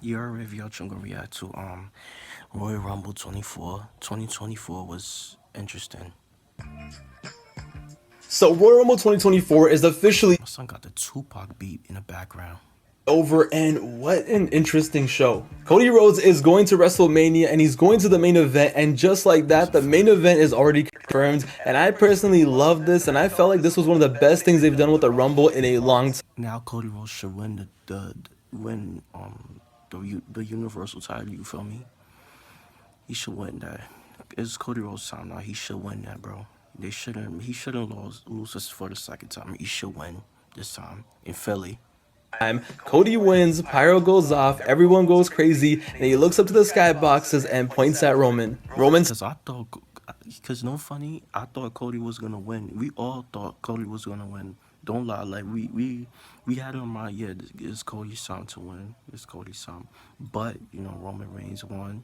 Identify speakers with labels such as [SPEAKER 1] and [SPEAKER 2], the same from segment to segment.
[SPEAKER 1] Your WavyOcho gonna react to Royal Rumble 2024 was interesting.
[SPEAKER 2] So Royal Rumble 2024 is officially
[SPEAKER 1] My son got the Tupac beat in the background.
[SPEAKER 2] over, and what an interesting show. Cody Rhodes is going to WrestleMania and he's going to the main event, and just like that, the main event is already confirmed, and I personally love this, and I felt like this was one of the best things they've done with the Rumble in a long time.
[SPEAKER 1] Now Cody Rhodes should win the Universal title. You feel me? He should win that. It's Cody Rhodes' time now. He should win that, bro. He shouldn't lose this for the second time. He should win this time in Philly.
[SPEAKER 2] Cody wins, pyro goes off, everyone goes crazy, and he looks up to the skyboxes and points at Roman.
[SPEAKER 1] Because no funny, I thought Cody was gonna win. We all thought Cody was gonna win. Don't lie, like we had in mind, yeah, it's Cody's time to win. It's Cody's time. But, you know, Roman Reigns won,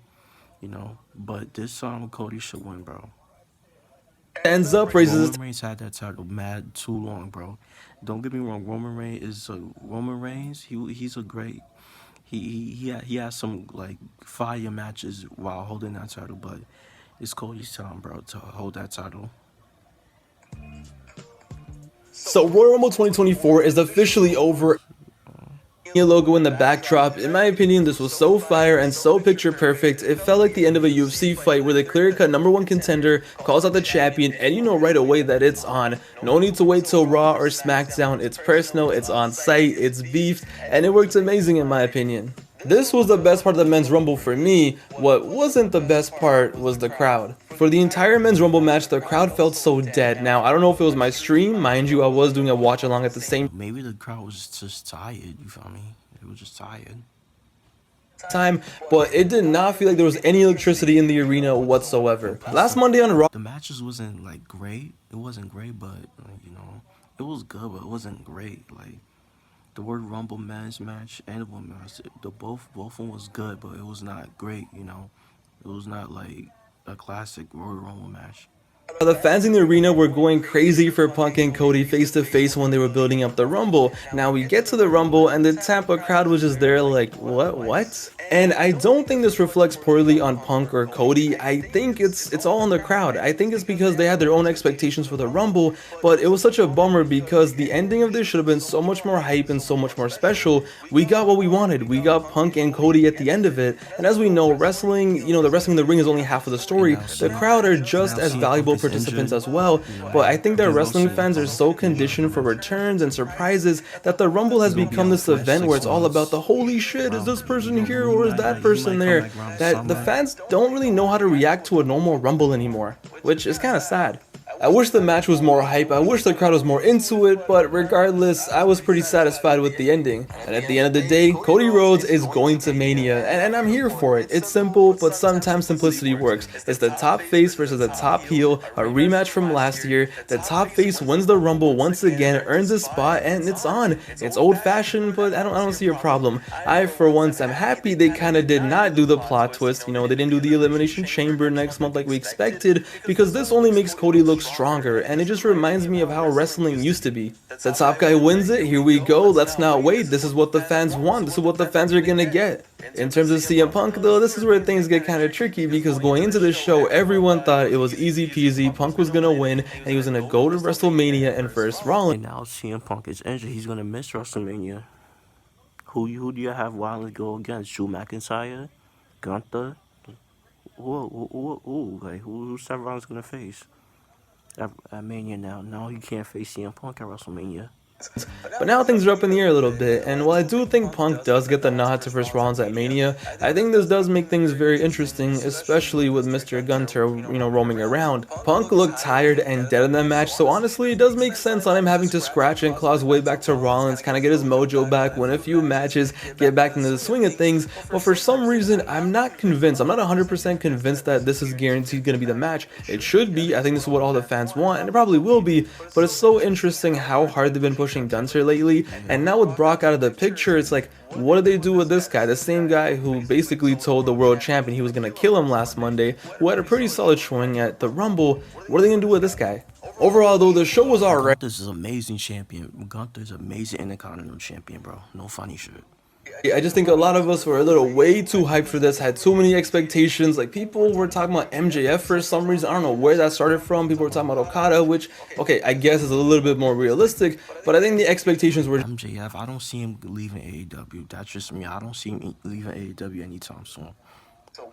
[SPEAKER 1] you know. But this time Cody should win, bro.
[SPEAKER 2] Ends up raises.
[SPEAKER 1] Roman Reigns had that title mad too long, bro. Don't get me wrong. Roman Reigns. He's a great. He has some like fire matches while holding that title, but it's Cody's time, bro, to hold that title.
[SPEAKER 2] So Royal Rumble 2024 is officially over. Logo in the backdrop. In my opinion, this was so fire and so picture perfect. It felt like the end of a UFC fight where the clear-cut #1 contender calls out the champion, and you know right away that it's on. No need to wait till Raw or SmackDown. It's personal, it's on site, it's beefed, and it worked amazing in my opinion. This was the best part of the men's rumble for me. What wasn't the best part was the crowd. For the entire men's rumble match, the crowd felt so dead. Now, I don't know if it was my stream. Mind you, I was doing a watch along at the same
[SPEAKER 1] Maybe the crowd was just tired, you feel me? It was just tired.
[SPEAKER 2] time, but it did not feel like there was any electricity in the arena whatsoever. Last Monday on Raw,
[SPEAKER 1] The matches wasn't like great. It wasn't great, but you know, it was good, but it wasn't great. Like the word Rumble men's match and the women's match, both of them was good, but it was not great. You know, it was not like a classic Royal Rumble match.
[SPEAKER 2] the fans in the arena were going crazy for Punk and Cody face to face when they were building up the Rumble. Now we get to the Rumble and the Tampa crowd was just there like, what? And I don't think this reflects poorly on Punk or Cody. I think it's all on the crowd. I think it's because they had their own expectations for the Rumble, but it was such a bummer because the ending of this should have been so much more hype and so much more special. We got what we wanted. We got Punk and Cody at the end of it. And as we know, wrestling, you know, the wrestling in the ring is only half of the story. The crowd are just as valuable participants as well, but I think that wrestling fans are so conditioned for returns and surprises that the Rumble has become this event where it's all about the holy shit, is this person here or is that person there, that the fans don't really know how to react to a normal Rumble anymore, which is kind of sad. I wish the match was more hype, I wish the crowd was more into it, but regardless, I was pretty satisfied with the ending. And at the end of the day, Cody Rhodes is going to Mania, and I'm here for it. It's simple, but sometimes simplicity works. It's the top face versus the top heel, a rematch from last year. The top face wins the Rumble once again, earns a spot, and it's on. It's old-fashioned, but I don't see a problem. I, for once, am happy they kind of did not do the plot twist. You know, they didn't do the Elimination Chamber next month like we expected, because this only makes Cody look stronger, and it just reminds me of how wrestling used to be. The top guy wins it, here we go, let's not wait, this is what the fans want, this is what the fans are gonna get. In terms of CM Punk though, this is where things get kind of tricky because going into this show, everyone thought it was easy peasy, Punk was gonna win, and he was gonna go to WrestleMania and first Rollins.
[SPEAKER 1] And now CM Punk is injured, he's gonna miss WrestleMania. Who do you have Rollins go against? Drew McIntyre? Gunther? Who's Seth Rollins gonna face at Mania now? No, you can't face CM Punk at WrestleMania.
[SPEAKER 2] But now things are up in the air a little bit, and while I do think Punk does get the nod to first Rollins at Mania, I think this does make things very interesting, especially with Mr. Gunter, you know, roaming around. Punk looked tired and dead in that match, so honestly it does make sense on him having to scratch and claw his way back to Rollins, kind of get his mojo back, win a few matches, get back into the swing of things, but for some reason I'm not convinced, I'm not 100% convinced that this is guaranteed going to be the match. It should be, I think this is what all the fans want, and it probably will be, but it's so interesting how hard they've been pushing Gunther lately, and now with Brock out of the picture, it's like, what do they do with this guy? The same guy who basically told the world champion he was going to kill him last Monday, who had a pretty solid showing at the Rumble. What are they going to do with this guy? Overall though, the show was alright.
[SPEAKER 1] Gunther's an amazing champion. Gunther's amazing Intercontinental champion, bro. No funny shit.
[SPEAKER 2] I just think a lot of us were a little way too hyped for this, had too many expectations. Like, people were talking about MJF for some reason. I don't know where that started from. People were talking about Okada, which, okay, I guess is a little bit more realistic, but I think the expectations were
[SPEAKER 1] MJF, I don't see him leaving AEW. That's just me. I don't see him leaving AEW anytime soon.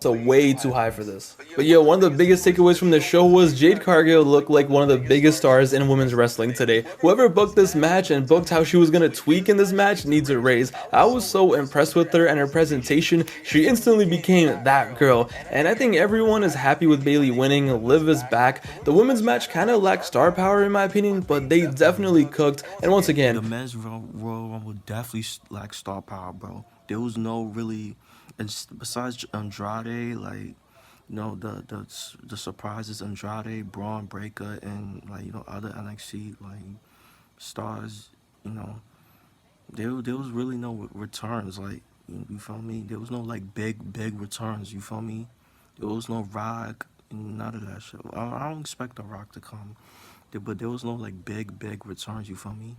[SPEAKER 2] so way too high for this. But yeah, one of the biggest takeaways from the show was Jade Cargill looked like one of the biggest stars in women's wrestling today. Whoever booked this match and booked how she was gonna tweak in this match needs a raise. I was so impressed with her and her presentation. She instantly became that girl. And I think everyone is happy with Bayley winning. Liv is back. The women's match kind of lacked star power in my opinion, but they definitely cooked. And once
[SPEAKER 1] The
[SPEAKER 2] again,
[SPEAKER 1] men's Royal Rumble definitely lacked star power, bro. There was no really, and besides Andrade, like, the surprises Andrade, Braun Breaker, and like other NXT like stars, you know, there was really no returns. Like, you feel me? There was no like big returns. You feel me? There was no Rock, none of that shit. I don't expect the Rock to come, but there was no like big returns. You feel me?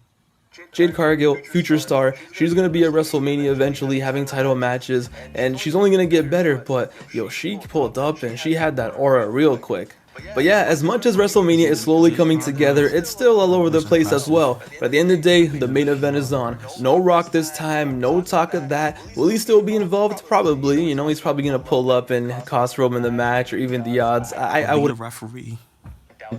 [SPEAKER 2] Jade Cargill, future star, she's gonna be at WrestleMania eventually having title matches, and she's only gonna get better, but yo, she pulled up and she had that aura real quick. But yeah, as much as WrestleMania is slowly coming together, it's still all over the
[SPEAKER 1] Was
[SPEAKER 2] place as
[SPEAKER 1] impressive.
[SPEAKER 2] well. But at the end of the day, the main event is on. No Rock this time, no talk of that. Will he still be involved? Probably. He's probably gonna pull up and cost Roman the match or even the odds. I
[SPEAKER 1] Be
[SPEAKER 2] would
[SPEAKER 1] the referee.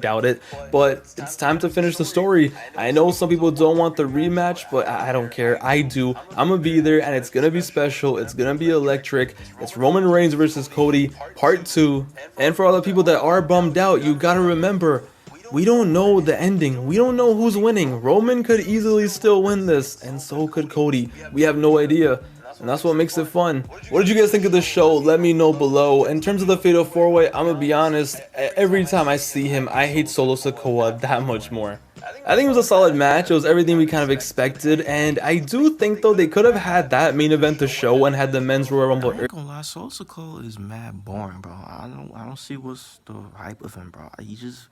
[SPEAKER 2] doubt it, but it's time to finish the story. I know some people don't want the rematch, but I don't care. I do. I'm gonna be there, and it's gonna be special. It's gonna be electric. It's Roman Reigns versus Cody, part 2. And for all the people that are bummed out, you gotta remember, we don't know the ending. We don't know who's winning. Roman could easily still win this, and so could Cody. We have no idea. And that's what makes it fun. What did you guys think of the show? Let me know below. In terms of the Fatal 4-Way, I'm gonna be honest, every time I see him, I hate Solo Sikoa that much more. I think it was a solid match. It was everything we kind of expected, and I do think though they could have had that main event to show and had the men's Royal Rumble.
[SPEAKER 1] I ain't gonna lie, Sosa Cole is mad boring, bro. I don't see what's the hype of him, bro. He just,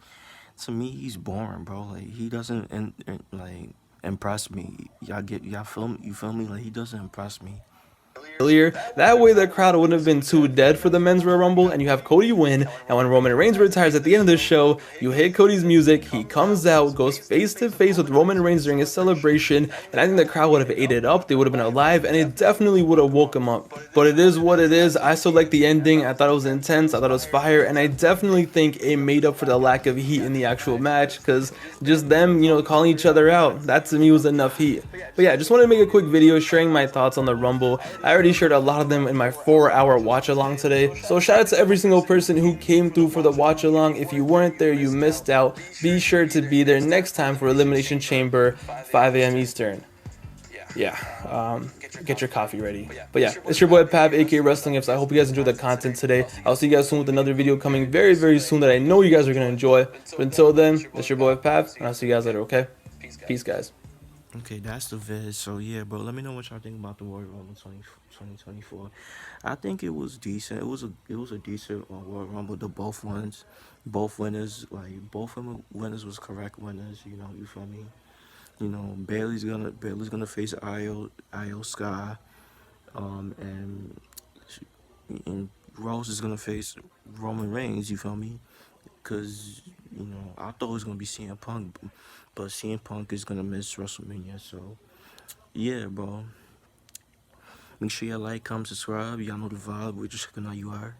[SPEAKER 1] to me, he's boring, bro. Like, he doesn't like impress me. Y'all feel me? You feel me? Like, he doesn't impress me.
[SPEAKER 2] Earlier. That way the crowd wouldn't have been too dead for the men's Royal Rumble, and you have Cody win, and when Roman Reigns retires at the end of the show, you hit Cody's music, he comes out, goes face to face with Roman Reigns during his celebration, and I think the crowd would have ate it up, they would have been alive, and it definitely would have woke him up. But it is what it is. I still like the ending. I thought it was intense, I thought it was fire, and I definitely think it made up for the lack of heat in the actual match, because just them, calling each other out, that to me was enough heat. But yeah, I just wanted to make a quick video sharing my thoughts on the Rumble. I already shared a lot of them in my 4-hour watch along today. So shout out to every single person who came through for the watch along. If you weren't there, you missed out. Be sure to be there next time for Elimination Chamber, 5 a.m. Eastern. Yeah, get your coffee ready. But yeah, it's your boy Pav, aka Wrestling Ifs. I hope you guys enjoyed the content today. I'll see you guys soon with another video coming very soon that I know you guys are gonna enjoy. But until then, it's your boy Pav, and I'll see you guys later, okay? Peace, guys.
[SPEAKER 1] Okay, that's the vid. So yeah, bro, let me know what y'all think about the Royal Rumble 2024. I think it was decent. It was a decent Royal Rumble. The both winners, like both of them winners was correct winners. You feel me? Bailey's gonna face Io Sky, and and Rose is gonna face Roman Reigns. You feel me? Cause I thought it was gonna be CM Punk, but CM Punk is gonna miss WrestleMania. So yeah, bro. Make sure you like, comment, subscribe. Y'all know the vibe. We're just checking out you are.